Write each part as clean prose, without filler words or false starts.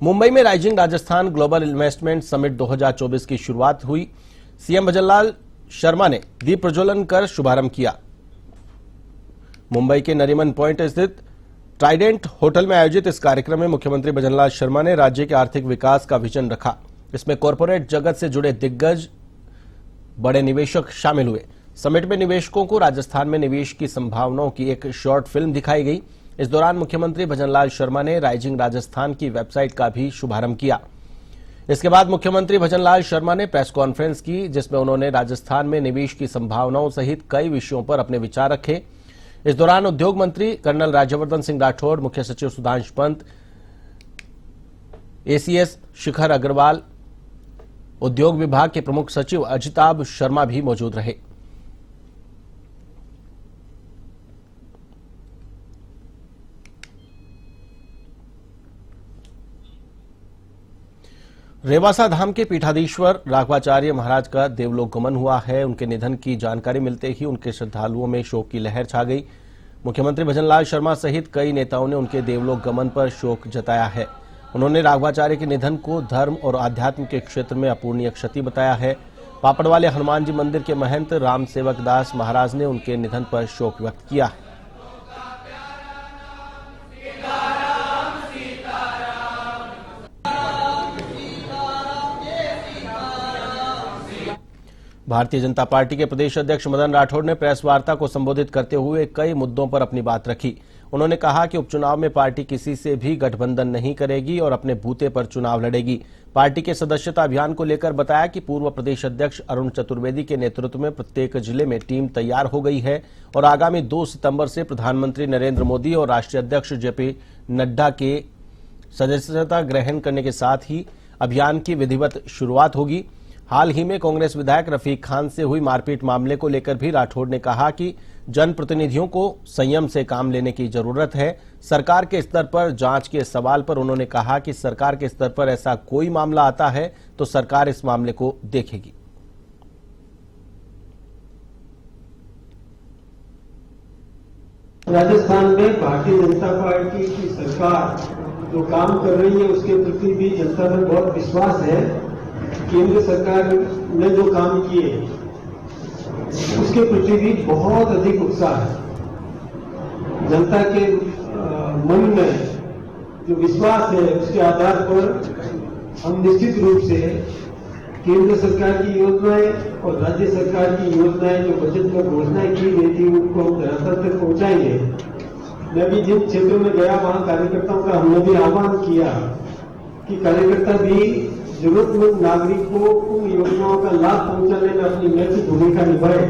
मुंबई में rising Rajasthan global investment summit 2024 की शुरुआत हुई। सीएम भजनलाल शर्मा ने दीप प्रज्वलन कर शुभारंभ किया। मुंबई के नरीमन पॉइंट स्थित ट्राइडेंट होटल में आयोजित इस कार्यक्रम में मुख्यमंत्री भजनलाल शर्मा ने राज्य के आर्थिक विकास का विजन रखा। इसमें कॉरपोरेट जगत से जुड़े दिग्गज बड़े निवेशक शामिल हुए। समिट में निवेशकों को राजस्थान में निवेश की संभावनाओं की एक शॉर्ट फिल्म दिखाई गई। इस दौरान मुख्यमंत्री भजनलाल शर्मा ने राइजिंग राजस्थान की वेबसाइट का भी शुभारंभ किया। इसके बाद मुख्यमंत्री भजनलाल शर्मा ने प्रेस कॉन्फ्रेंस की, जिसमें उन्होंने राजस्थान में निवेश की संभावनाओं सहित कई विषयों पर अपने विचार रखे। इस दौरान उद्योग मंत्री कर्नल राज्यवर्धन सिंह राठौड़, मुख्य सचिव सुधांशु पंत, एसीएस शिखर अग्रवाल, उद्योग विभाग के प्रमुख सचिव अजिताभ शर्मा भी मौजूद रहे। रेवासा धाम के पीठाधीश्वर राघवाचार्य महाराज का देवलोक गमन हुआ है। उनके निधन की जानकारी मिलते ही उनके श्रद्धालुओं में शोक की लहर छा गई। मुख्यमंत्री भजनलाल शर्मा सहित कई नेताओं ने उनके देवलोक गमन पर शोक जताया है। उन्होंने राघवाचार्य के निधन को धर्म और आध्यात्म के क्षेत्र में अपूरणीय क्षति बताया है। पापड़वाले हनुमान जी मंदिर के महंत राम सेवक दास महाराज ने उनके निधन पर शोक व्यक्त किया है। भारतीय जनता पार्टी के प्रदेश अध्यक्ष मदन राठौड़ ने प्रेस वार्ता को संबोधित करते हुए कई मुद्दों पर अपनी बात रखी। उन्होंने कहा कि उपचुनाव में पार्टी किसी से भी गठबंधन नहीं करेगी और अपने बूते पर चुनाव लड़ेगी। पार्टी के सदस्यता अभियान को लेकर बताया कि पूर्व प्रदेश अध्यक्ष अरुण चतुर्वेदी के नेतृत्व में प्रत्येक जिले में टीम तैयार हो गई है और आगामी 2 सितंबर से प्रधानमंत्री नरेंद्र मोदी और राष्ट्रीय अध्यक्ष जेपी नड्डा के सदस्यता ग्रहण करने के साथ ही अभियान की विधिवत शुरुआत होगी। हाल ही में कांग्रेस विधायक रफीक खान से हुई मारपीट मामले को लेकर भी राठौड़ ने कहा कि जनप्रतिनिधियों को संयम से काम लेने की जरूरत है। सरकार के स्तर पर जांच के सवाल पर उन्होंने कहा कि सरकार के स्तर पर ऐसा कोई मामला आता है तो सरकार इस मामले को देखेगी। राजस्थान में भारतीय जनता पार्टी की सरकार जो काम कर रही है उसके प्रति भी जनता में बहुत विश्वास है। केंद्र सरकार ने जो काम किए उसके प्रति भी बहुत अधिक उत्साह है। जनता के मन में जो विश्वास है उसके आधार पर हम निश्चित रूप से केंद्र सरकार की योजनाएं और राज्य सरकार की योजनाएं जो बजट में घोषणाएं की गई थी उनको हम धरातल तक पहुंचाएंगे। मैं भी जिन क्षेत्रों में गया वहां कार्यकर्ताओं का हमने भी आह्वान किया कि कार्यकर्ता भी जरूरतमंद नागरिक को उन योजनाओं का लाभ पहुंचाने में अपनी महत्वपूर्ण भूमिका निभाए।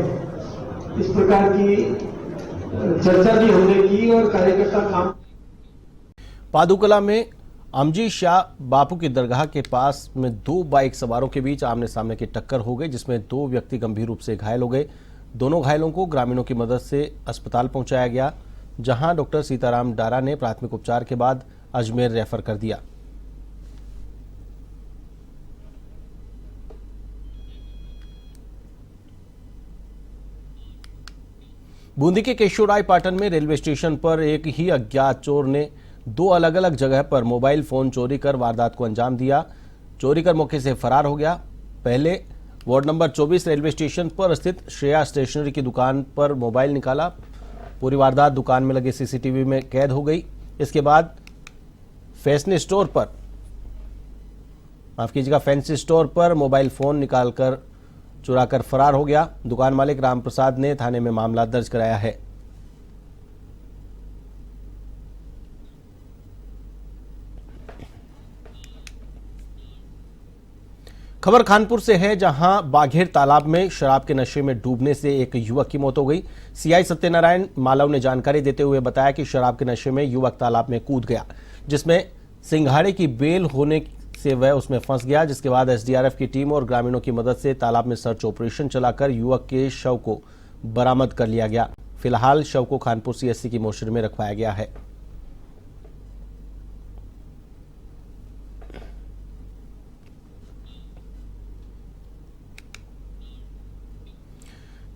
इस प्रकार की चर्चा भी हमने की और कार्यकर्ता काम। पादुकला में अमजी शाह बापू की दरगाह के पास में 2 बाइक सवारों के बीच आमने सामने की टक्कर हो गई, जिसमें 2 व्यक्ति गंभीर रूप से घायल हो गए। दोनों घायलों को ग्रामीणों की मदद से अस्पताल पहुंचाया गया, जहां डॉक्टर सीताराम डारा ने प्राथमिक उपचार के बाद अजमेर रेफर कर दिया। बूंदी के केशवराय पाटन में रेलवे स्टेशन पर एक ही अज्ञात चोर ने 2 अलग अलग जगह पर मोबाइल फोन चोरी कर वारदात को अंजाम दिया। चोरी कर मौके से फरार हो गया। पहले वार्ड नंबर 24 रेलवे स्टेशन पर स्थित श्रेया स्टेशनरी की दुकान पर मोबाइल निकाला। पूरी वारदात दुकान में लगे सीसीटीवी में कैद हो गई। इसके बाद फैंसी स्टोर पर मोबाइल फोन निकालकर चुराकर फरार हो गया। दुकान मालिक रामप्रसाद ने थाने में मामला दर्ज कराया है। खबर कानपुर से है, जहां बाघेर तालाब में शराब के नशे में डूबने से एक युवक की मौत हो गई। सीआई सत्यनारायण मालव ने जानकारी देते हुए बताया कि शराब के नशे में युवक तालाब में कूद गया, जिसमें सिंघाड़े की बेल होने से वह उसमें फंस गया। जिसके बाद एसडीआरएफ की टीम और ग्रामीणों की मदद से तालाब में सर्च ऑपरेशन चलाकर युवक के शव को बरामद कर लिया गया। फिलहाल शव को कानपुर सीएचसी की मोर्चरी में रखवाया गया है।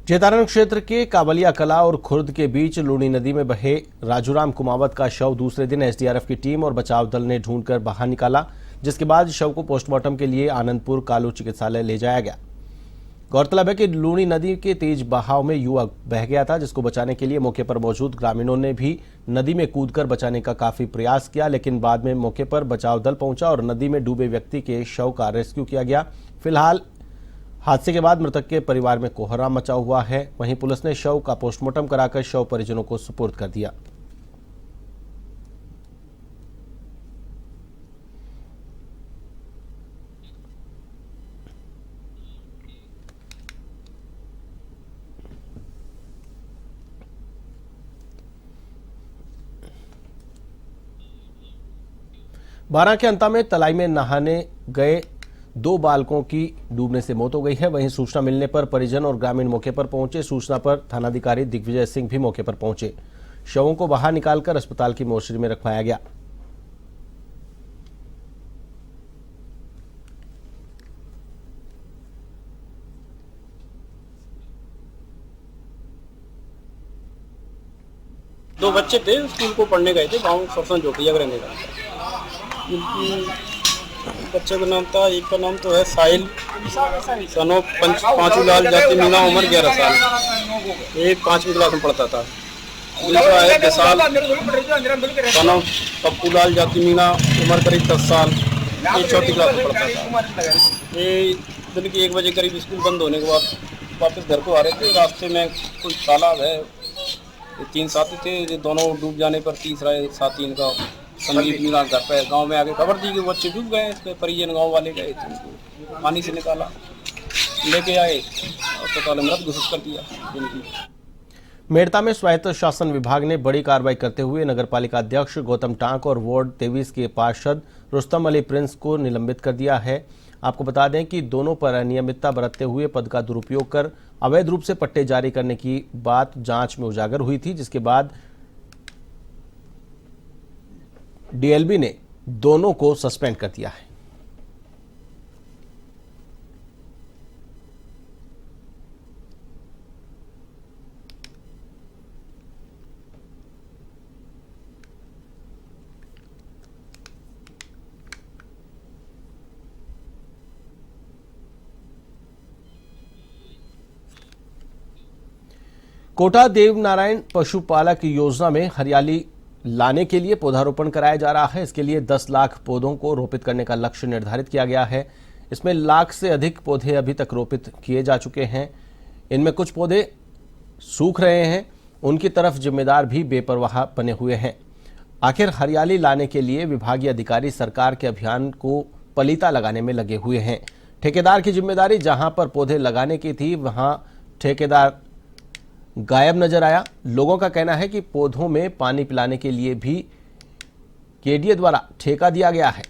चेतारण क्षेत्र के कावलिया कला और खुर्द के बीच लूणी नदी में बहे राजूराम कुमावत का शव दूसरे दिन एसडीआरएफ की टीम और बचाव दल ने ढूंढकर बाहर निकाला। जिसके बाद शव को पोस्टमार्टम के लिए आनंदपुर कालू चिकित्सालय ले जाया गया। गौरतलब है कि लूनी नदी के तेज बहाव में युवक बह गया था, जिसको बचाने के लिए मौके पर मौजूद ग्रामीणों ने भी नदी में कूदकर बचाने का काफी प्रयास किया, लेकिन बाद में मौके पर बचाव दल पहुंचा और नदी में डूबे व्यक्ति के शव का रेस्क्यू किया गया। फिलहाल हादसे के बाद मृतक के परिवार में कोहराम मचा हुआ है। वहीं पुलिस ने शव का पोस्टमार्टम कराकर शव परिजनों को सुपुर्द कर दिया। बारां के अंता में तलाई में नहाने गए 2 बालकों की डूबने से मौत हो गई है। वहीं सूचना मिलने पर परिजन और ग्रामीण मौके पर पहुंचे। सूचना पर थानाधिकारी दिग्विजय सिंह भी मौके पर पहुंचे। शवों को बाहर निकालकर अस्पताल की मोर्चरी में रखवाया गया। दो बच्चे थे, स्कूल को पढ़ने गए थे, गांव सरसन जोटिया रहने का। बच्चे का नाम था, एक का नाम तो है साहिल सनो पांचू लाल जाति मीना, उम्र 11 साल, एक 5वीं क्लास में पढ़ता था। दूसरा है विशाल सनो पप्पू लाल जाति मीना, उम्र करीब 10 साल, ये 4वीं क्लास में पढ़ता था। ये दिन के 1 बजे करीब स्कूल बंद होने के बाद वापस घर को आ रहे थे। रास्ते में कुछ तालाब है, 3 साथी थे, ये दोनों डूब जाने पर तीसरा साथी इनका संदीप मीना घर पे गांव में आके खबर दी कि बच्चे डूब गए। इसके परिजन गांव वाले गए थे, उनको पानी से निकाला, लेके आए, अस्पताल में घोषित कर दिया। मेड़ता में स्वायत्त शासन विभाग ने बड़ी कार्रवाई करते हुए नगरपालिका अध्यक्ष गौतम टांक और वार्ड 23 के पार्षद रुस्तम अली प्रिंस को निलंबित कर दिया है। आपको बता दें कि दोनों पर अनियमितता बरतते हुए पद का दुरुपयोग कर अवैध रूप से पट्टे जारी करने की बात जांच में उजागर हुई थी, जिसके बाद डीएलबी ने दोनों को सस्पेंड कर दिया है। कोटा देवनारायण पशुपालक योजना में हरियाली लाने के लिए पौधारोपण कराया जा रहा है। इसके लिए 10 लाख पौधों को रोपित करने का लक्ष्य निर्धारित किया गया है। इसमें लाख से अधिक पौधे अभी तक रोपित किए जा चुके हैं। इनमें कुछ पौधे सूख रहे हैं, उनकी तरफ जिम्मेदार भी बेपरवाह बने हुए हैं। आखिर हरियाली लाने के लिए विभागीय अधिकारी सरकार के अभियान को पलीता लगाने में लगे हुए हैं। ठेकेदार की जिम्मेदारी, जहां पर पौधे लगाने की थी वहां ठेकेदार गायब नजर आया। लोगों का कहना है कि पौधों में पानी पिलाने के लिए भी केडीए द्वारा ठेका दिया गया है,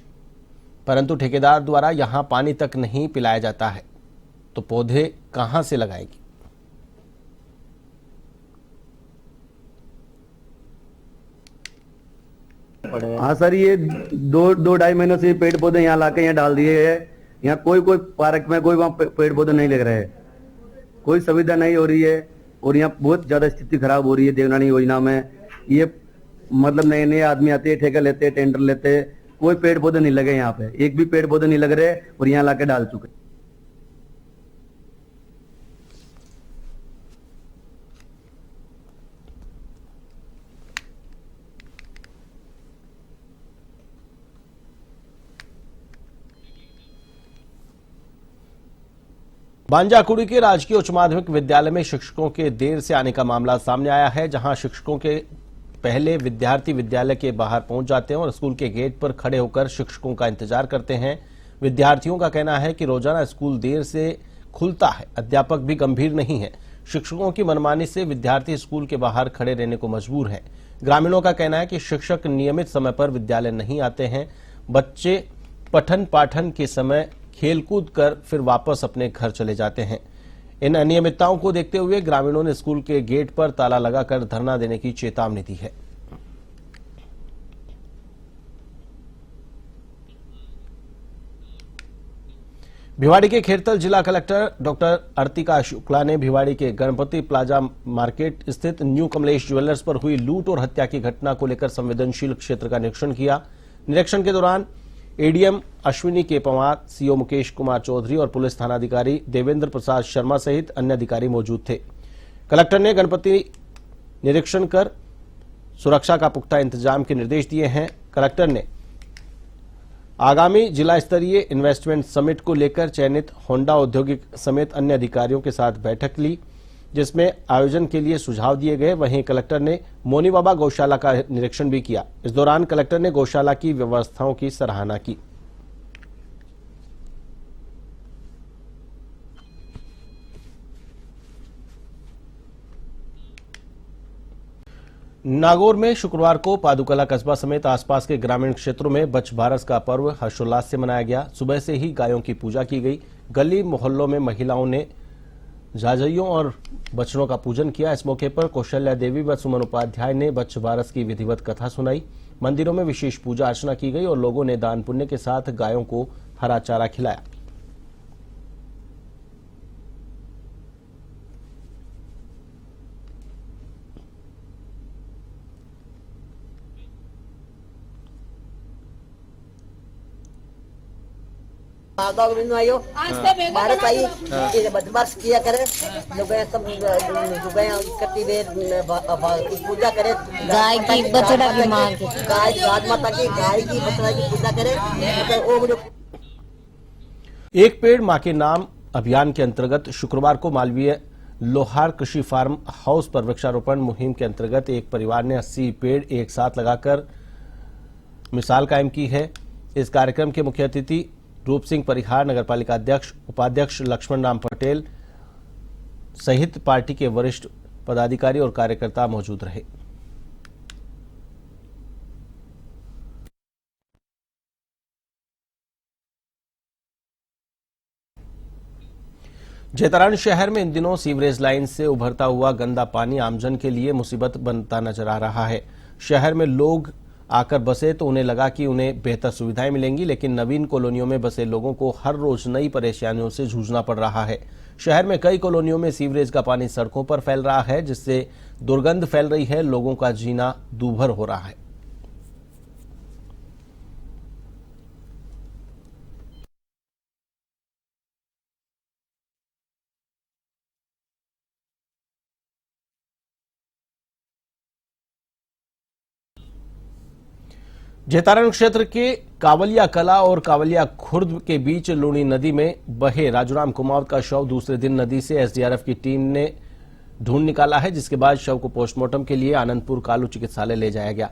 परंतु ठेकेदार द्वारा यहां पानी तक नहीं पिलाया जाता है, तो पौधे कहां से लगाएगी। हाँ सर, ये 2-2.5 महीनों से पेड़ पौधे यहाँ लाके यहाँ डाल दिए हैं। यहाँ कोई पार्क में कोई वहाँ पेड़ पौधे नहीं लग रहे हैं, कोई सुविधा नहीं हो रही है और यहाँ बहुत ज्यादा स्थिति खराब हो रही है। देवनारायण योजना में ये मतलब नए आदमी आते हैं, ठेका लेते हैं, टेंडर लेते हैं, कोई पेड़ पौधे नहीं लगे यहाँ पे, एक भी पेड़ पौधे नहीं लग रहे और यहाँ लाके डाल चुके। बांजाकुड़ी के राजकीय उच्च माध्यमिक विद्यालय में शिक्षकों के देर से आने का मामला सामने आया है, जहां शिक्षकों के पहले विद्यार्थी विद्यालय के बाहर पहुंच जाते हैं और स्कूल के गेट पर खड़े होकर शिक्षकों का इंतजार करते हैं। विद्यार्थियों का कहना है कि रोजाना स्कूल देर से खुलता है, अध्यापक भी गंभीर नहीं है। शिक्षकों की मनमानी से विद्यार्थी स्कूल के बाहर खड़े रहने को मजबूर हैं। ग्रामीणों का कहना है कि शिक्षक नियमित समय पर विद्यालय नहीं आते हैं। बच्चे पठन पाठन के समय खेलकूद कर फिर वापस अपने घर चले जाते हैं। इन अनियमितताओं को देखते हुए ग्रामीणों ने स्कूल के गेट पर ताला लगाकर धरना देने की चेतावनी दी है। भिवाड़ी के खेरतल जिला कलेक्टर डॉक्टर अर्तिका शुक्ला ने भिवाड़ी के गणपति प्लाजा मार्केट स्थित न्यू कमलेश ज्वेलर्स पर हुई लूट और हत्या की घटना को लेकर संवेदनशील क्षेत्र का निरीक्षण किया। निरीक्षण के दौरान एडीएम अश्विनी के पवार, सीओ मुकेश कुमार चौधरी और पुलिस थानाधिकारी देवेंद्र प्रसाद शर्मा सहित अन्य अधिकारी मौजूद थे। कलेक्टर ने गणपति निरीक्षण कर सुरक्षा का पुख्ता इंतजाम के निर्देश दिए हैं। कलेक्टर ने आगामी जिला स्तरीय इन्वेस्टमेंट समिट को लेकर चयनित होंडा औद्योगिक समेत अन्य अधिकारियों के साथ बैठक ली, जिसमें आयोजन के लिए सुझाव दिए गए। वहीं कलेक्टर ने मोनी बाबा गौशाला का निरीक्षण भी किया। इस दौरान कलेक्टर ने गौशाला की व्यवस्थाओं की सराहना की। नागौर में शुक्रवार को पादुकला कस्बा समेत आसपास के ग्रामीण क्षेत्रों में बच्छ बारस का पर्व हर्षोल्लास से मनाया गया। सुबह से ही गायों की पूजा की गई। गली मोहल्लों में महिलाओं ने जाजइयों और बछड़ों का पूजन किया। इस मौके पर कौशल्या देवी व सुमन उपाध्याय ने बच्छ बारस की विधिवत कथा सुनाई। मंदिरों में विशेष पूजा अर्चना की गई और लोगों ने दान पुण्य के साथ गायों को हरा चारा खिलाया। भारत आई बदमाश किया करे, लोग सब करती पूजा करे, गाय की बछड़ा की मांग, गाय माता की गाय की बछड़ा की पूजा करे। एक पेड़ मां के नाम अभियान के अंतर्गत शुक्रवार को मालवीय लोहार कृषि फार्म हाउस पर वृक्षारोपण मुहिम के अंतर्गत एक परिवार ने 80 पेड़ एक साथ लगाकर मिसाल कायम की है। इस कार्यक्रम के मुख्य अतिथि रूप सिंह परिहार, नगरपालिका अध्यक्ष उपाध्यक्ष लक्ष्मण राम पटेल सहित पार्टी के वरिष्ठ पदाधिकारी और कार्यकर्ता मौजूद रहे। जैतारण शहर में इन दिनों सीवरेज लाइन से उभरता हुआ गंदा पानी आमजन के लिए मुसीबत बनता नजर आ रहा है। शहर में लोग आकर बसे तो उन्हें लगा कि उन्हें बेहतर सुविधाएं मिलेंगी, लेकिन नवीन कॉलोनियों में बसे लोगों को हर रोज नई परेशानियों से जूझना पड़ रहा है। शहर में कई कॉलोनियों में सीवरेज का पानी सड़कों पर फैल रहा है, जिससे दुर्गंध फैल रही है। लोगों का जीना दूभर हो रहा है। जैतारण क्षेत्र के कावलिया कला और कावलिया खुर्द के बीच लूणी नदी में बहे राजूराम कुमावत का शव दूसरे दिन नदी से एसडीआरएफ की टीम ने ढूंढ निकाला है, जिसके बाद शव को पोस्टमार्टम के लिए आनंदपुर कालू चिकित्सालय ले जाया गया।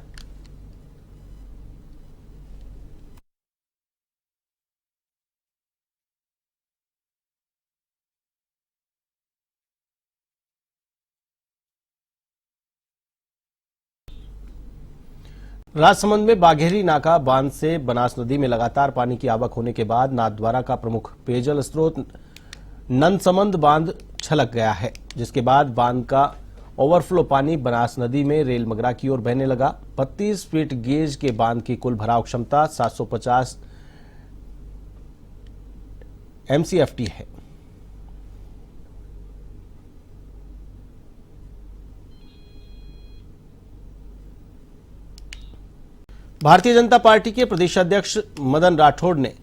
राजसमंद में बाघेरी नाका बांध से बनास नदी में लगातार पानी की आवक होने के बाद नाथद्वारा का प्रमुख पेयजल स्रोत नंदसमंद बांध छलक गया है, जिसके बाद बांध का ओवरफ्लो पानी बनास नदी में रेल मगरा की ओर बहने लगा। 32 फीट गेज के बांध की कुल भराव क्षमता 750 MCFT है। भारतीय जनता पार्टी के प्रदेश अध्यक्ष मदन राठौड़ ने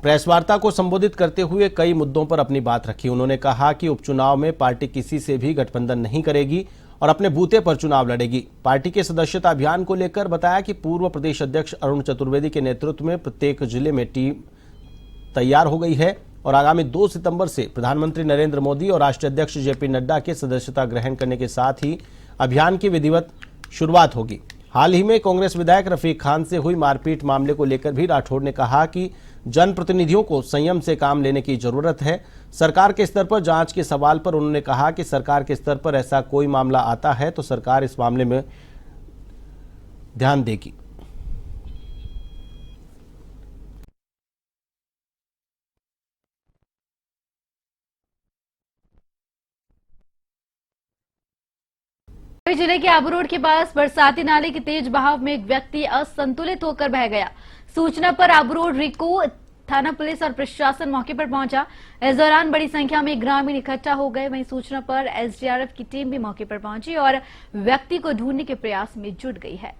प्रेस वार्ता को संबोधित करते हुए कई मुद्दों पर अपनी बात रखी। उन्होंने कहा कि उपचुनाव में पार्टी किसी से भी गठबंधन नहीं करेगी और अपने बूते पर चुनाव लड़ेगी। पार्टी के सदस्यता अभियान को लेकर बताया कि पूर्व प्रदेश अध्यक्ष अरुण चतुर्वेदी के नेतृत्व में प्रत्येक जिले में टीम तैयार हो गई है और आगामी 2 सितंबर से प्रधानमंत्री नरेंद्र मोदी और राष्ट्रीय अध्यक्ष जेपी नड्डा के सदस्यता ग्रहण करने के साथ ही अभियान की विधिवत शुरुआत होगी। हाल ही में कांग्रेस विधायक रफीक खान से हुई मारपीट मामले को लेकर भी राठौड़ ने कहा कि जनप्रतिनिधियों को संयम से काम लेने की जरूरत है। सरकार के स्तर पर जांच के सवाल पर उन्होंने कहा कि सरकार के स्तर पर ऐसा कोई मामला आता है तो सरकार इस मामले में ध्यान देगी। जिले के आबू रोड के पास बरसाती नाले के तेज बहाव में एक व्यक्ति असंतुलित होकर बह गया। सूचना पर आबू रोड रिको थाना पुलिस और प्रशासन मौके पर पहुंचा। इस दौरान बड़ी संख्या में ग्रामीण इकट्ठा हो गए। वहीं सूचना पर एसडीआरएफ की टीम भी मौके पर पहुंची और व्यक्ति को ढूंढने के प्रयास में जुट गई है।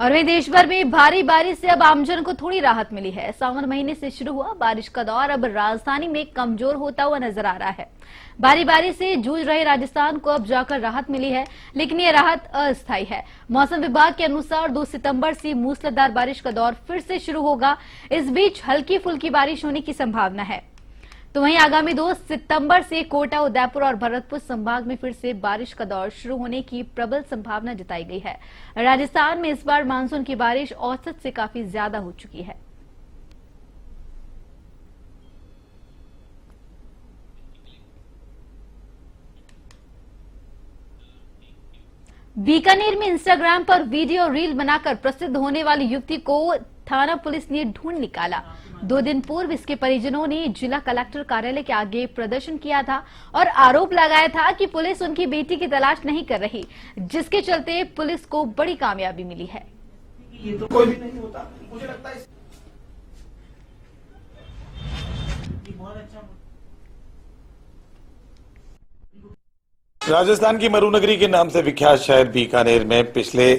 और वहीं देश भर में भारी बारिश से अब आमजन को थोड़ी राहत मिली है। सावन महीने से शुरू हुआ बारिश का दौर अब राजधानी में कमजोर होता हुआ नजर आ रहा है। भारी बारिश से जूझ रहे राजस्थान को अब जाकर राहत मिली है, लेकिन ये राहत अस्थायी है। मौसम विभाग के अनुसार 2 सितंबर से मूसलाधार बारिश का दौर फिर से शुरू होगा। इस बीच हल्की फुल्की बारिश होने की संभावना है। तो वहीं आगामी 2 सितंबर से कोटा, उदयपुर और भरतपुर संभाग में फिर से बारिश का दौर शुरू होने की प्रबल संभावना जताई गई है। राजस्थान में इस बार मानसून की बारिश औसत से काफी ज्यादा हो चुकी है। बीकानेर में इंस्टाग्राम पर वीडियो रील बनाकर प्रसिद्ध होने वाली युवती को थाना पुलिस ने ढूंढ निकाला। 2 दिन पूर्व इसके परिजनों ने जिला कलेक्टर कार्यालय के आगे प्रदर्शन किया था और आरोप लगाया था कि पुलिस उनकी बेटी की तलाश नहीं कर रही, जिसके चलते पुलिस को बड़ी कामयाबी मिली है। ये तो कोई भी नहीं होता, मुझे लगता है बहुत अच्छा। राजस्थान की मरुनगरी के नाम से विख्यात शहर बीकानेर में पिछले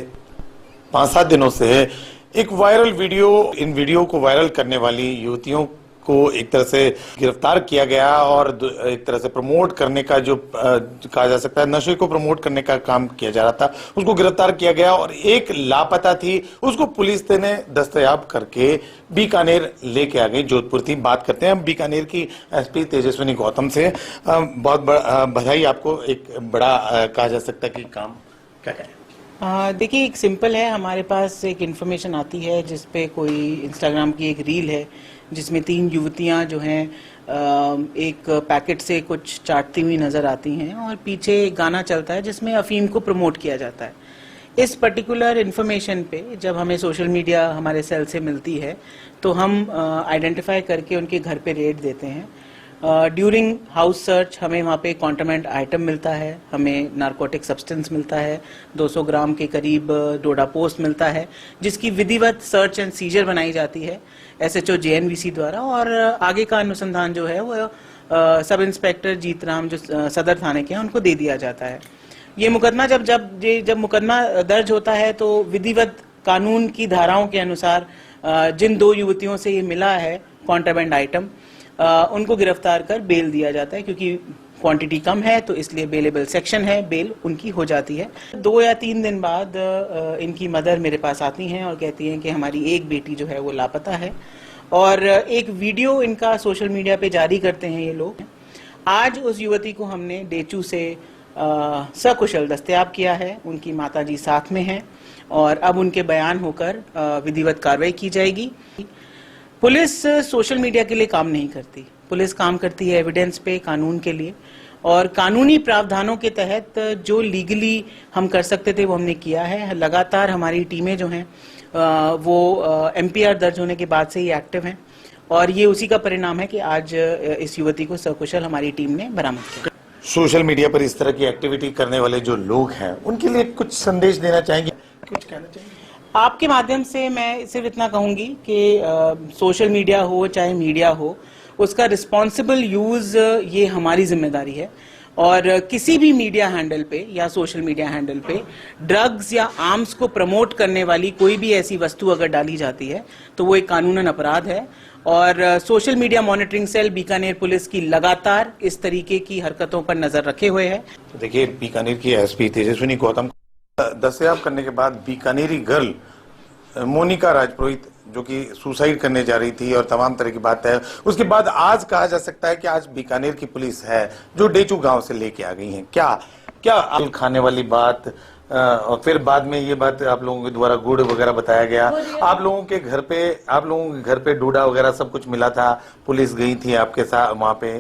5-7 दिनों से एक वायरल वीडियो, इन वीडियो को वायरल करने वाली युवतियों को एक तरह से गिरफ्तार किया गया और एक तरह से प्रमोट करने का जो कहा जा सकता है, नशे को प्रमोट करने का काम किया जा रहा था, उसको गिरफ्तार किया गया और एक लापता थी उसको पुलिस ने दस्तयाब करके बीकानेर लेके आ गई। जोधपुर थी। बात करते हैं हम बीकानेर की एसपी तेजस्विनी गौतम से। बहुत बधाई आपको, एक बड़ा कहा जा सकता है कि काम क्या कहें। देखिए, एक सिंपल है, हमारे पास एक इन्फॉर्मेशन आती है जिसपे कोई इंस्टाग्राम की एक रील है जिसमें 3 युवतियां जो हैं एक पैकेट से कुछ चाटती हुई नजर आती हैं और पीछे एक गाना चलता है जिसमें अफीम को प्रमोट किया जाता है। इस पर्टिकुलर इन्फॉर्मेशन पे जब हमें सोशल मीडिया हमारे सेल से मिलती है तो हम आइडेंटिफाई करके उनके घर पे रेड देते हैं। ड्यूरिंग हाउस सर्च हमें वहाँ पे कॉन्ट्राबैंड आइटम मिलता है, हमें नारकोटिक सब्सटेंस मिलता है, 200 ग्राम के करीब डोडा पोस्ट मिलता है, जिसकी विधिवत सर्च एंड सीजर बनाई जाती है SHO JNVC द्वारा और आगे का अनुसंधान जो है वो सब इंस्पेक्टर जीतराम जो सदर थाने के हैं उनको दे दिया जाता है। ये मुकदमा जब मुकदमा दर्ज होता है तो विधिवत कानून की धाराओं के अनुसार जिन 2 युवतियों से ये मिला है कॉन्ट्राबैंड आइटम, उनको गिरफ्तार कर बेल दिया जाता है। क्योंकि क्वांटिटी कम है तो इसलिए बेलेबल सेक्शन है, बेल उनकी हो जाती है। 2 या 3 दिन बाद इनकी मदर मेरे पास आती हैं और कहती हैं कि हमारी एक बेटी जो है वो लापता है और एक वीडियो इनका सोशल मीडिया पे जारी करते हैं ये लोग। आज उस युवती को हमने डेचू से सकुशल दस्तयाब किया है, उनकी माताजी साथ में हैं और अब उनके बयान होकर विधिवत कार्रवाई की जाएगी। पुलिस सोशल मीडिया के लिए काम नहीं करती, पुलिस काम करती है एविडेंस पे, कानून के लिए, और कानूनी प्रावधानों के तहत जो लीगली हम कर सकते थे वो हमने किया है। लगातार हमारी टीमें जो हैं वो MPR दर्ज होने के बाद से ही एक्टिव हैं और ये उसी का परिणाम है कि आज इस युवती को सकुशल हमारी टीम ने बरामद किया। सोशल मीडिया पर इस तरह की एक्टिविटी करने वाले जो लोग हैं उनके लिए कुछ संदेश देना चाहेंगे, कुछ कहना चाहेंगे? आपके माध्यम से मैं सिर्फ इतना कहूंगी कि सोशल मीडिया हो चाहे मीडिया हो, उसका रिस्पॉन्सिबल यूज ये हमारी जिम्मेदारी है और किसी भी मीडिया हैंडल पे या सोशल मीडिया हैंडल पे ड्रग्स या आर्म्स को प्रमोट करने वाली कोई भी ऐसी वस्तु अगर डाली जाती है तो वो एक कानूनन अपराध है और social media monitoring cell Bikaner police की लगातार इस तरीके की हरकतों पर नजर रखे हुए है। तो देखिए, बीकानेर की एसपी तेजस्विनी गौतम दस्तयाब करने के बाद बीकानेरी गर्ल मोनिका राजपुरोहित जो कि सुसाइड करने जा रही थी और तमाम तरह की बात है, उसके बाद आज कहा जा सकता है कि आज बीकानेर की पुलिस है जो डेचू गांव से लेके आ गई है। क्या अल खाने वाली बात और फिर बाद में ये बात आप लोगों के द्वारा गुड़ वगैरह बताया गया, आप लोगों के घर पे डोडा वगैरह सब कुछ मिला था, पुलिस गई थी आपके साथ वहाँ पे,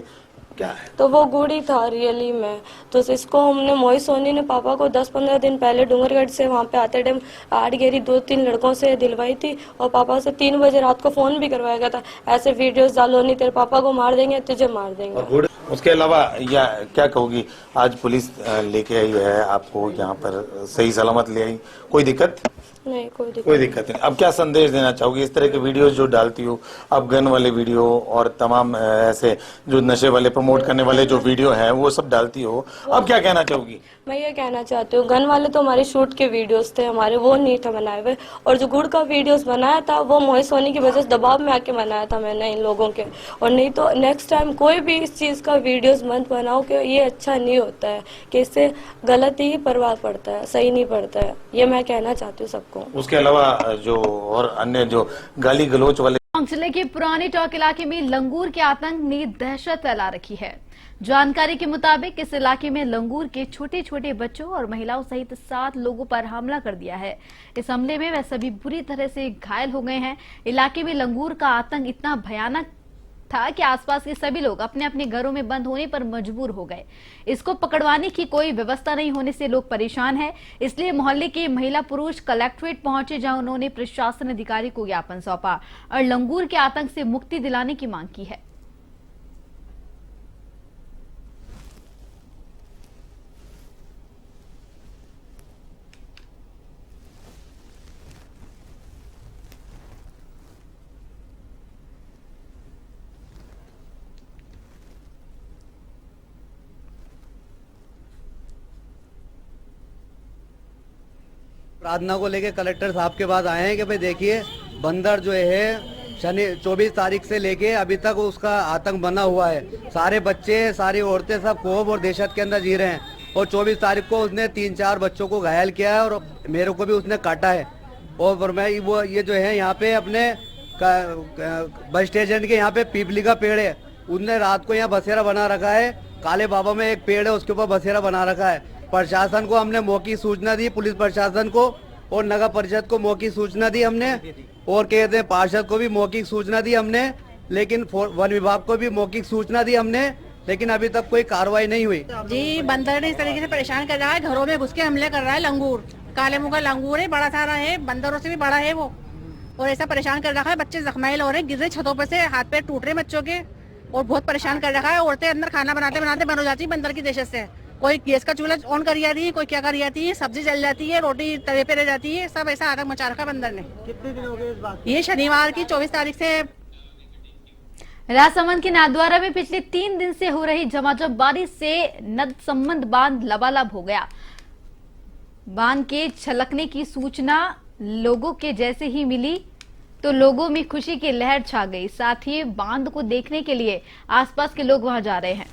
क्या है? तो वो गुड़ ही था रियली में। तो इसको हमने मोहित सोनी ने पापा को 10-15 दिन पहले डूंगरगढ़ से वहाँ पे आते टाइम आड़ गेरी 2-3 लड़कों से दिलवाई थी और पापा से 3 बजे रात को फोन भी करवाया गया था, ऐसे वीडियोस डालो नहीं तेरे पापा को मार देंगे, तुझे मार देंगे। और गुड़, उसके अलावा या क्या कहोगी, आज पुलिस लेके आई है आपको यहाँ पर सही सलामत ले आई, कोई दिक्कत नहीं? कोई दिक्कत नहीं। अब क्या संदेश देना चाहोगी इस तरह के वीडियोस जो डालती हो, अब गन वाले वीडियो और तमाम ऐसे जो नशे वाले प्रमोट करने वाले जो वीडियो है वो सब डालती हो, अब क्या कहना चाहोगी? मैं ये कहना चाहती हूँ, गन वाले तो हमारे शूट के वीडियोस थे हमारे, वो नहीं थे बनाए हुए। और जो गुड़ का वीडियोस बनाया था वो मोहित सोनी की वजह से दबाव में आके बनाया था मैंने इन लोगों के। और नहीं तो नेक्स्ट टाइम कोई भी इस चीज़ का वीडियोस मत बनाओ कि ये अच्छा नहीं होता है, कि इससे गलत ही प्रभाव पड़ता है, सही नहीं पड़ता है। ये मैं कहना चाहती हूँ सबको। उसके अलावा जो और अन्य जो गाली गलौच वाले जिले के पुराने टॉक इलाके में लंगूर के आतंक ने दहशत फैला रखी है। जानकारी के मुताबिक इस इलाके में लंगूर के छोटे छोटे बच्चों और महिलाओं सहित 7 लोगों पर हमला कर दिया है। इस हमले में वे सभी बुरी तरह से घायल हो गए हैं। इलाके में लंगूर का आतंक इतना भयानक था कि आसपास के सभी लोग अपने अपने घरों में बंद होने पर मजबूर हो गए। इसको पकड़वाने की कोई व्यवस्था नहीं होने से लोग परेशान हैं। इसलिए मोहल्ले के महिला पुरुष कलेक्ट्रेट पहुंचे, जहां उन्होंने प्रशासन अधिकारी को ज्ञापन सौंपा और लंगूर के आतंक से मुक्ति दिलाने की मांग की है। प्रार्थना को लेके कलेक्टर साहब के पास आए हैं कि भाई देखिए, बंदर जो है शनि 24 तारीख से लेके अभी तक उसका आतंक बना हुआ है। सारे बच्चे, सारी औरतें सब कोब और दहशत के अंदर जी रहे हैं। और 24 तारीख को उसने 3-4 बच्चों को घायल किया है और मेरे को भी उसने काटा है। और मैं वो ये जो है यहाँ पे अपने बस स्टेशन के यहाँ पे पीपली का पेड़ है, उसने रात को यहाँ बसेरा बना रखा है। काले बाबा में एक पेड़ है, उसके ऊपर बसेरा बना रखा है। प्रशासन को हमने मौखिक सूचना दी, पुलिस प्रशासन को और नगर परिषद को मौखिक सूचना दी हमने, और कहते हैं पार्षद को भी मौखिक सूचना दी हमने, लेकिन वन विभाग को भी मौखिक सूचना दी हमने, लेकिन अभी तक कोई कार्रवाई नहीं हुई। जी, बंदर ने इस तरीके से परेशान कर रहा है, घरों में घुस के हमले कर रहा है। लंगूर, काले मुंह का लंगूर है, बड़ा सारा है, बंदरों से भी बड़ा है वो, और ऐसा परेशान कर रखा है। बच्चे जख्माइल हो रहे, गिर रहे छतों पर से, हाथ पैर टूट रहे बच्चों के, और बहुत परेशान कर रखा है। औरतें अंदर खाना बनाते बनाते बन हो जाती है बंदर की दहशत से। कोई गैस का चूल्हा ऑन कर जाती है, कोई क्या कर जाती है, सब्जी जल जाती है, रोटी तवे पे रह जाती है। सब ऐसा आतंक मचा रखा बंदर ने। कितने दिन हो गए इस बात? ये शनिवार की 24 तारीख से। राजसमंद के नाथद्वारा में पिछले 3 दिन से हो रही झमाझम बारिश से नदसंबंध बांध लबालब हो गया। बांध के छलकने की सूचना लोगों के जैसे ही मिली तो लोगों में खुशी की लहर छा गई। साथ ही बांध को देखने के लिए आसपास के लोग वहां जा रहे हैं।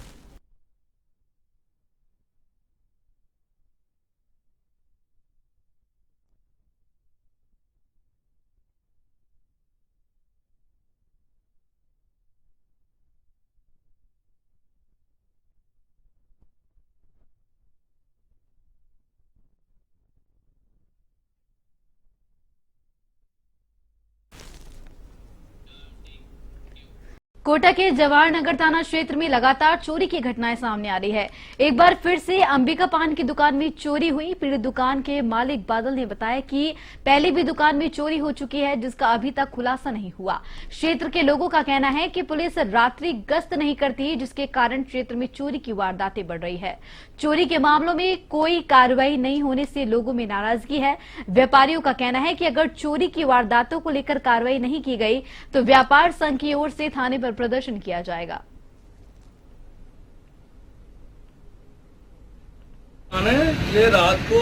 कोटा के जवाहर नगर थाना क्षेत्र में लगातार चोरी की घटनाएं सामने आ रही है। एक बार फिर से अंबिका पान की दुकान में चोरी हुई। पीड़ित दुकान के मालिक बादल ने बताया कि पहले भी दुकान में चोरी हो चुकी है, जिसका अभी तक खुलासा नहीं हुआ। क्षेत्र के लोगों का कहना है कि पुलिस रात्रि गश्त नहीं करती, जिसके कारण क्षेत्र में चोरी की वारदातें बढ़ रही है। चोरी के मामलों में कोई कार्रवाई नहीं होने से लोगों में नाराजगी है। व्यापारियों का कहना है कि अगर चोरी की वारदातों को लेकर कार्रवाई नहीं की गई तो व्यापार संघ की ओर से थाने पर प्रदर्शन किया जाएगा। ये रात को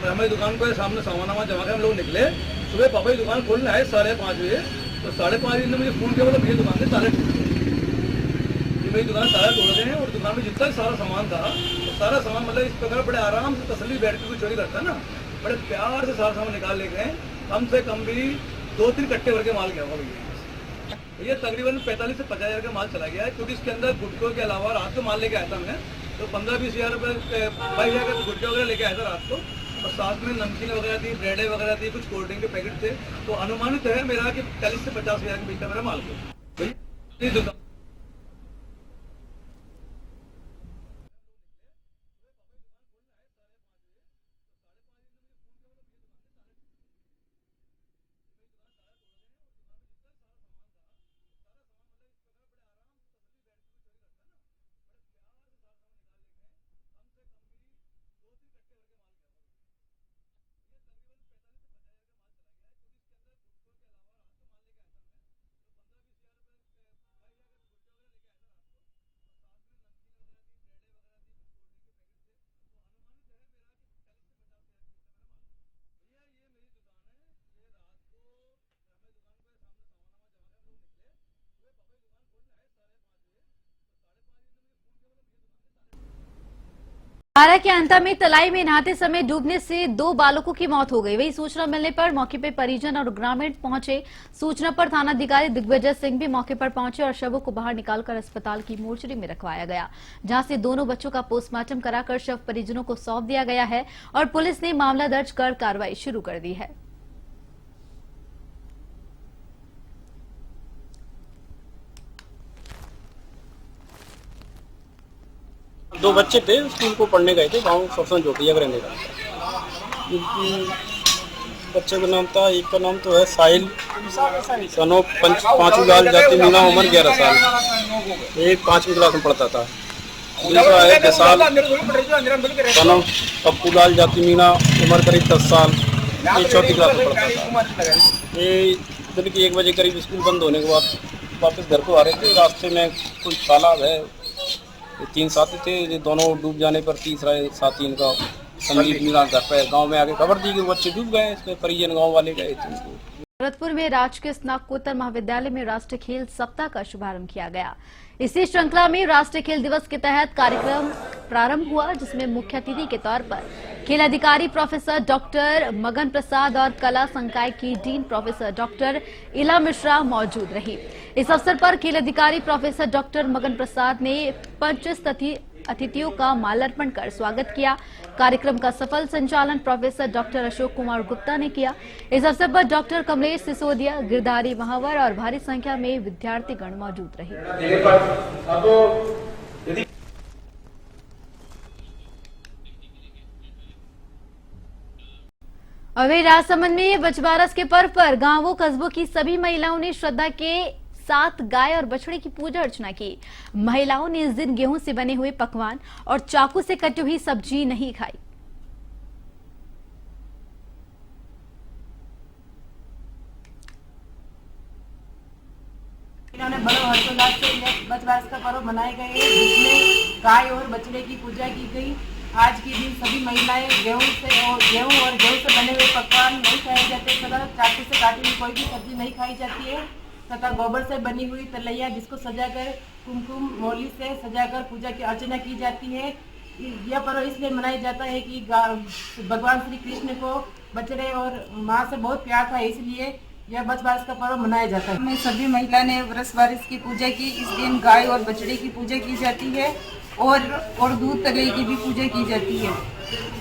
हमारी दुकान के सामने सामान जमा कर हम लोग निकले। सुबह पापा की दुकान खोलने आए 5:30 बजे, तो 5:30 ने मुझे फोन किया, बोला मेरी दुकान के ताले टूट गए। मेरी दुकान ताले तोड़ गए और दुकान में जितना सारा सामान था तो सारा सामान, मतलब इस प्रकार बड़े आराम से तसल्ली बैठ के कोई चोरी करता है ना, बड़े प्यार से सारा सामान निकाल ले गए। कम से कम भी 2-3 कट्टे भर के माल गया होगा भैया। ये तकरीबन 45 से 50 हज़ार का माल चला गया है, क्योंकि इसके अंदर गुटकों के अलावा रात को माल लेके आया था मैं, तो 15-20 हज़ार रुपये 22 हज़ार का गुटके वगैरह लेके आया था रात को, और साथ में नमकीन वगैरह थी, ब्रेडें वगैरह थी, कुछ कोल्ड ड्रिंक के पैकेट थे। तो अनुमानित है मेरा कि 40 से 50 हज़ार के बीच का मेरा माल था। बारा के अंता में तलाई में नहाते समय डूबने से 2 बालकों की मौत हो गई। वही सूचना मिलने पर मौके पर परिजन और ग्रामीण पहुंचे। सूचना पर थानाधिकारी दिग्विजय सिंह भी मौके पर पहुंचे और शवों को बाहर निकालकर अस्पताल की मोर्चरी में रखवाया गया, जहां से दोनों बच्चों का पोस्टमार्टम कराकर शव परिजनों को सौंप दिया गया है और पुलिस ने मामला दर्ज कर कार्रवाई शुरू कर दी है। दो बच्चे थे, स्कूल को पढ़ने गए थे, गांव सरसों जोटिया का रहने का। बच्चे का नाम था, एक का नाम तो है साहिल सनो पांचू लाल जाति मीना, उम्र 11 साल, एक 5वीं क्लास में पढ़ता था। दूसरा है विशाल सनो पप्पू लाल जाति मीना, उम्र करीब 10 साल, ये 4वीं क्लास में पढ़ता था। ये दिन की 1 बजे करीब स्कूल बंद होने के बाद वापस घर को आ रहे थे। रास्ते में कोई तालाब है, 3 साथी थे, ये दोनों डूब जाने पर तीसरा साथी इनका संदीप मीना घर पे गांव में आके खबर दी कि वो बच्चे डूब गए। इसमें परिजन गांव वाले गए थे। भरतपुर में राजकीय स्नातकोत्तर महाविद्यालय में राष्ट्रीय खेल सप्ताह का शुभारंभ किया गया। इसी श्रृंखला में राष्ट्रीय खेल दिवस के तहत कार्यक्रम प्रारंभ हुआ, जिसमें मुख्य अतिथि के तौर पर खेल अधिकारी प्रोफेसर डॉक्टर मगन प्रसाद और कला संकाय की डीन प्रोफेसर डॉक्टर इला मिश्रा मौजूद रही। इस अवसर पर खेल अधिकारी प्रोफेसर डॉक्टर मगन प्रसाद ने 25 अतिथियों का माल्यार्पण कर स्वागत किया। कार्यक्रम का सफल संचालन प्रोफेसर डॉक्टर अशोक कुमार गुप्ता ने किया। इस अवसर पर डॉक्टर कमलेश सिसोदिया, गिरधारी महावर और भारी संख्या में विद्यार्थीगण मौजूद रहे। अभी राजसमंद में बछबारस के पर्व पर गांवों कस्बों की सभी महिलाओं ने श्रद्धा के साथ गाय और बछड़े की पूजा अर्चना की। महिलाओं ने इस दिन गेहूं से बने हुए पकवान और चाकू से कटी हुई सब्जी नहीं खाई। इन्होंने बड़े हर्षोल्लास से बछबारस का पर्व मनाए गए, जिसमें गाय और बछड़े की पूजा की गई। आज के दिन सभी महिलाएं गेहूं और गेहूं से बने हुए पकवान नहीं खाए जाते तथा चाकू से काटी हुई कोई भी सब्जी नहीं खाई जाती है तथा गोबर से बनी हुई तलैया जिसको सजाकर कुमकुम मौली से सजाकर पूजा की अर्चना की जाती है। यह पर्व इसलिए मनाया जाता है कि भगवान श्री कृष्ण को बछड़े और माँ से बहुत प्यार था, इसलिए यह बछबारस का पर्व मनाया जाता है। सभी महिला ने बछबारस की पूजा की। इस दिन गाय और बछड़े की पूजा की जाती है और दूध तले की भी पूजा की जाती है।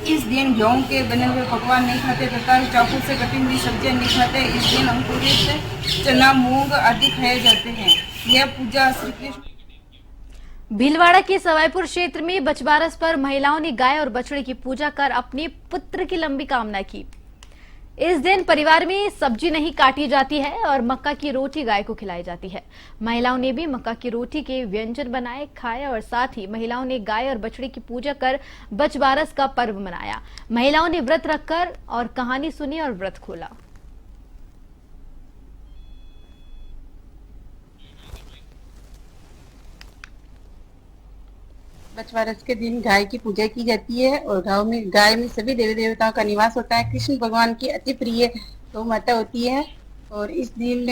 इस दिन गेहूं के बने हुए पकवान नहीं खाते तथा चाकू से कटी हुई सब्जियां नहीं खाते। इस दिन अंकुरित चना, मूंग आदि खाए जाते हैं। यह पूजा श्री कृष्ण। भीलवाड़ा के सवाईपुर क्षेत्र में बछबारस पर महिलाओं ने गाय और बछड़े की पूजा कर अपने पुत्र की लंबी कामना की। इस दिन परिवार में सब्जी नहीं काटी जाती है और मक्का की रोटी गाय को खिलाई जाती है। महिलाओं ने भी मक्का की रोटी के व्यंजन बनाए, खाए और साथ ही महिलाओं ने गाय और बछड़े की पूजा कर बछबारस का पर्व मनाया। महिलाओं ने व्रत रखकर और कहानी सुनी और व्रत खोला। बछबारस के दिन गाय की पूजा की जाती है और गाय में सभी देवी देवताओं का निवास होता है। कृष्ण भगवान की अति प्रिय गौ माता होती है और इस दिन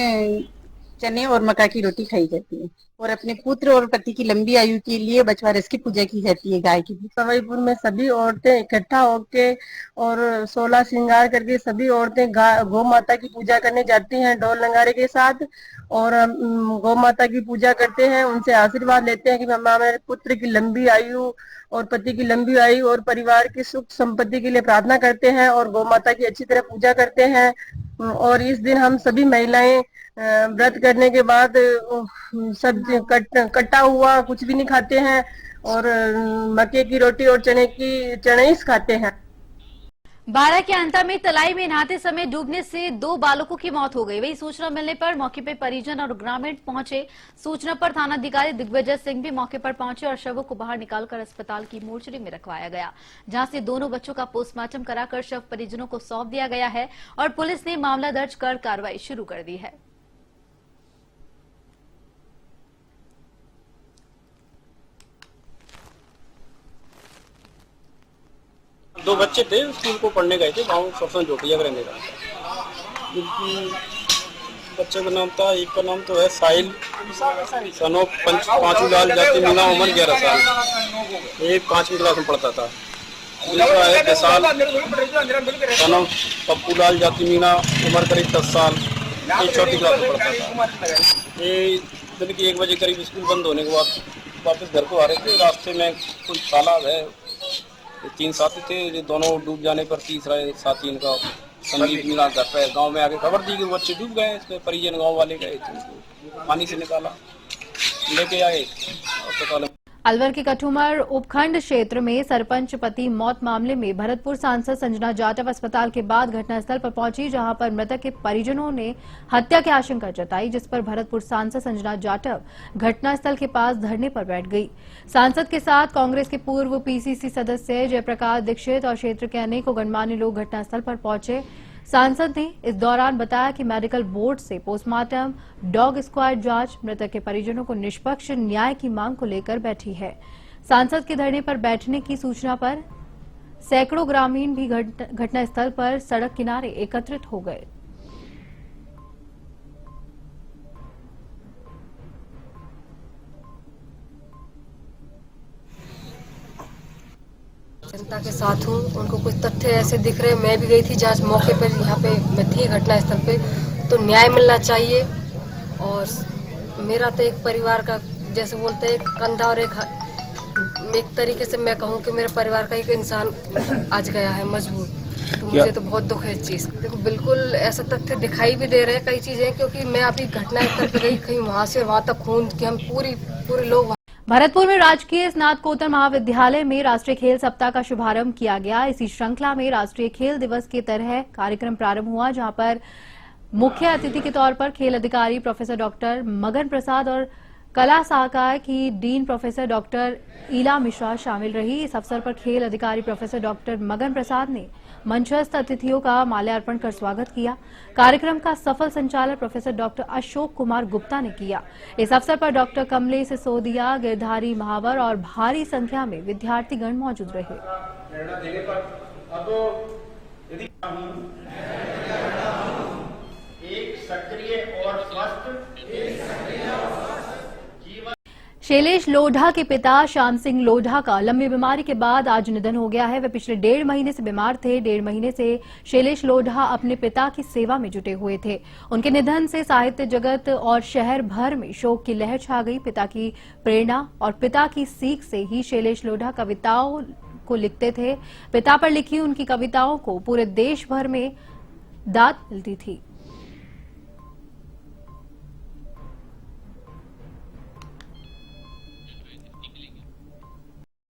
चने और मक्का की रोटी खाई जाती है और अपने पुत्र और पति की लंबी आयु के लिए बछबारस की पूजा की जाती है गाय की। सवाईपुर में सभी औरतें इकट्ठा होकर और 16 श्रृंगार करके सभी औरतें गौ माता की पूजा करने जाती हैं ढोल नगाड़े के साथ और गौ माता की पूजा करते हैं, उनसे आशीर्वाद लेते हैं कि हमारे पुत्र की लंबी आयु और पति की लंबी आयु और परिवार की सुख संपत्ति के लिए प्रार्थना करते हैं और गौ माता की अच्छी तरह पूजा करते हैं। और इस दिन हम सभी महिलाएं व्रत करने के बाद सब्जी कटा हुआ कुछ भी नहीं खाते हैं और मक्के की रोटी और चने ही खाते हैं। बारा के अंता में तलाई में नहाते समय डूबने से 2 बालकों की मौत हो गई। वही सूचना मिलने पर मौके पर परिजन और ग्रामीण पहुंचे। सूचना पर थानाधिकारी दिग्विजय सिंह भी मौके पर पहुंचे और शवों को बाहर निकालकर अस्पताल की मोर्चरी में रखवाया गया, जहां से दोनों बच्चों का पोस्टमार्टम कराकर शव परिजनों को सौंप दिया गया है और पुलिस ने मामला दर्ज कर कार्रवाई शुरू कर दी है। दो बच्चे थे, स्कूल को पढ़ने गए थे, गांव सरसों जोटिया का रहने का। बच्चे का नाम था, एक का नाम तो है साहिल सनो पांचू लाल जाति मीना, उम्र 11 साल, एक 5वीं क्लास में पढ़ता था। दूसरा है विशाल सन ऑफ पप्पू लाल जाति मीना, उम्र करीब 10 साल, ये छोटी क्लास में पढ़ता था। ये दिन के 1 बजे करीब स्कूल बंद होने के बाद वापस घर को आ रहे थे। रास्ते में कोई तालाब है, 3 साथी थे, ये दोनों डूब जाने पर तीसरा साथी इनका संदीप मीना घर पे गाँव में आके खबर दी कि बच्चे डूब गए। इसमें परिजन गाँव वाले गए थे, पानी से निकाला, लेके आए अस्पताल। अलवर के कठुमर उपखंड क्षेत्र में सरपंच पति मौत मामले में भरतपुर सांसद संजना जाटव अस्पताल के बाद घटनास्थल पर पहुंची, जहां पर मृतक के परिजनों ने हत्या की आशंका जताई, जिस पर भरतपुर सांसद संजना जाटव घटनास्थल के पास धरने पर बैठ गई। सांसद के साथ कांग्रेस के पूर्व पीसीसी सदस्य जयप्रकाश दीक्षित और क्षेत्र के अनेकों गणमान्य लोग घटनास्थल पर पहुंचे। सांसद ने इस दौरान बताया कि मेडिकल बोर्ड से पोस्टमार्टम, डॉग स्क्वाड जांच, मृतक के परिजनों को निष्पक्ष न्याय की मांग को लेकर बैठी है। सांसद के धरने पर बैठने की सूचना पर सैकड़ों ग्रामीण भी घटनास्थल पर सड़क किनारे एकत्रित हो गए। जनता के साथ हूँ, उनको कुछ तथ्य ऐसे दिख रहे, मैं भी गई थी जांच मौके पर, यहाँ पे मैं थी घटनास्थल पे, तो न्याय मिलना चाहिए। और मेरा तो एक परिवार का जैसे बोलते हैं कंधा और एक तरीके से मैं कहूँ कि मेरे परिवार का एक इंसान आज गया है मजबूर, तो मुझे तो बहुत दुख है इस चीज। देखो बिल्कुल ऐसा तथ्य दिखाई भी दे रहे हैं कई चीजें, क्योंकि मैं अभी घटनास्थल पे गई, कहीं वहां से वहां तक खून कि हम पूरे लोग। भरतपुर में राजकीय स्नातकोत्तर महाविद्यालय में राष्ट्रीय खेल सप्ताह का शुभारंभ किया गया। इसी श्रृंखला में राष्ट्रीय खेल दिवस की तरह कार्यक्रम प्रारंभ हुआ, जहां पर मुख्य अतिथि के तौर पर खेल अधिकारी प्रोफेसर डॉक्टर मगन प्रसाद और कला सहायक की डीन प्रोफेसर डॉक्टर ईला मिश्रा शामिल रही। इस अवसर पर खेल अधिकारी प्रोफेसर डॉक्टर मगन प्रसाद ने मंचस्थ अतिथियों का माल्यार्पण कर स्वागत किया। कार्यक्रम का सफल संचालन प्रोफेसर डॉक्टर अशोक कुमार गुप्ता ने किया। इस अवसर पर डॉक्टर कमलेश सिसोदिया, गिरधारी महावर और भारी संख्या में विद्यार्थीगण मौजूद रहे। एक सक्रिय और स्वस्थ शैलेश लोढ़ा के पिता श्याम सिंह लोढ़ा का लंबी बीमारी के बाद आज निधन हो गया है। वे पिछले 1.5 महीने से बीमार थे। 1.5 महीने से शैलेश लोढ़ा अपने पिता की सेवा में जुटे हुए थे। उनके निधन से साहित्य जगत और शहर भर में शोक की लहर छा गई। पिता की प्रेरणा और पिता की सीख से ही शैलेश लोढ़ा कविताओं को लिखते थे। पिता पर लिखी उनकी कविताओं को पूरे देश भर में दाद मिलती थी।